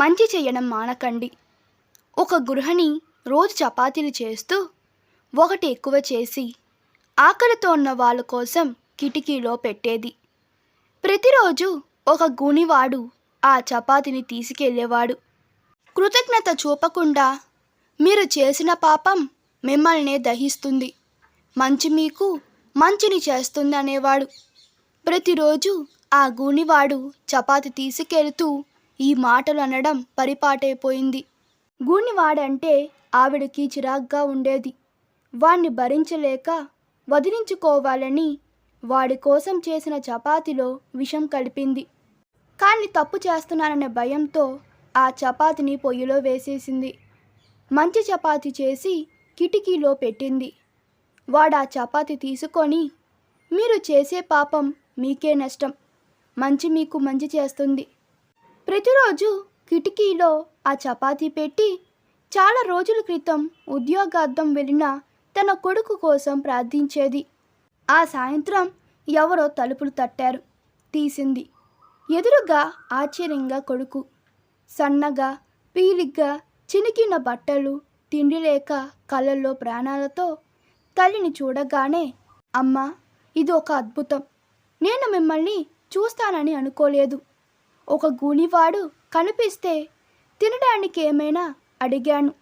మంచి చేయడం మానకండి. ఒక గృహిణి రోజు చపాతీలు చేస్తూ ఒకటి ఎక్కువ చేసి ఆకలితో ఉన్న వాళ్ళ కోసం కిటికీలో పెట్టేది. ప్రతిరోజు ఒక గూనివాడు ఆ చపాతీని తీసుకెళ్ళేవాడు. కృతజ్ఞత చూపకుండా మీరు చేసిన పాపం మిమ్మల్నే దహిస్తుంది, మంచి మీకు మంచిని చేస్తుంది అనేవాడు. ప్రతిరోజు ఆ గూనివాడు చపాతి తీసుకెళ్తూ ఈ మాటలు అనడం పరిపాటైపోయింది. గూనివాడంటే ఆవిడకి చిరాగ్గా ఉండేది. వాణ్ణి భరించలేక వదిలించుకోవాలని వాడి కోసం చేసిన చపాతీలో విషం కలిపింది. కానీ తప్పు చేస్తున్నాననే భయంతో ఆ చపాతీని పొయ్యిలో వేసేసింది. మంచి చపాతీ చేసి కిటికీలో పెట్టింది. వాడు ఆ చపాతీ తీసుకొని, మీరు చేసే పాపం మీకే నష్టం, మంచి మీకు మంచి చేస్తుంది. ప్రతిరోజు కిటికీలో ఆ చపాతీ పెట్టి చాలా రోజుల క్రితం ఉద్యోగార్థం వెళ్ళిన తన కొడుకు కోసం ప్రార్థించేది. ఆ సాయంత్రం ఎవరో తలుపులు తట్టారు. తీసింది. ఎదురుగా ఆశ్చర్యంగా కొడుకు. సన్నగా, పీలిగ్గా, చినికిన బట్టలు, తిండి లేక కళ్ళల్లో ప్రాణాలతో తల్లిని చూడగానే, అమ్మా, ఇది ఒక అద్భుతం. నేను మిమ్మల్ని చూస్తానని అనుకోలేదు. ఒక గూనివాడు కనిపిస్తే తినడానికి ఏమైనా అడిగాను.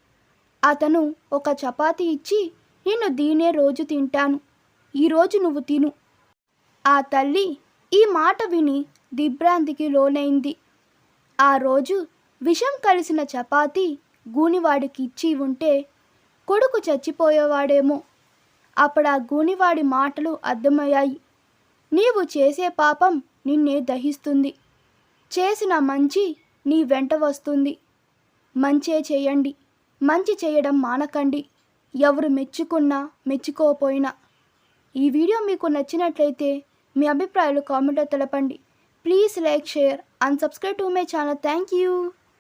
అతను ఒక చపాతీ ఇచ్చి, నిన్ను దీనే రోజు తింటాను, ఈరోజు నువ్వు తిను. ఆ తల్లి ఈ మాట విని దిగ్భ్రాంతికి లోనైంది. ఆ రోజు విషం కలిసిన చపాతీ గూనివాడికి ఇచ్చి ఉంటే కొడుకు చచ్చిపోయేవాడేమో. అప్పుడు ఆ గూనివాడి మాటలు అర్థమయ్యాయి. నీవు చేసే పాపం నిన్నే దహిస్తుంది, చేసిన మంచి నీ వెంట వస్తుంది. మంచే చేయండి, మంచి చేయడం మానకండి, ఎవరు మెచ్చుకున్నా మెచ్చుకోకపోయినా. ఈ వీడియో మీకు నచ్చినట్లయితే మీ అభిప్రాయాలు కామెంట్లో తెలపండి. Please like, share and subscribe to my channel. Thank you.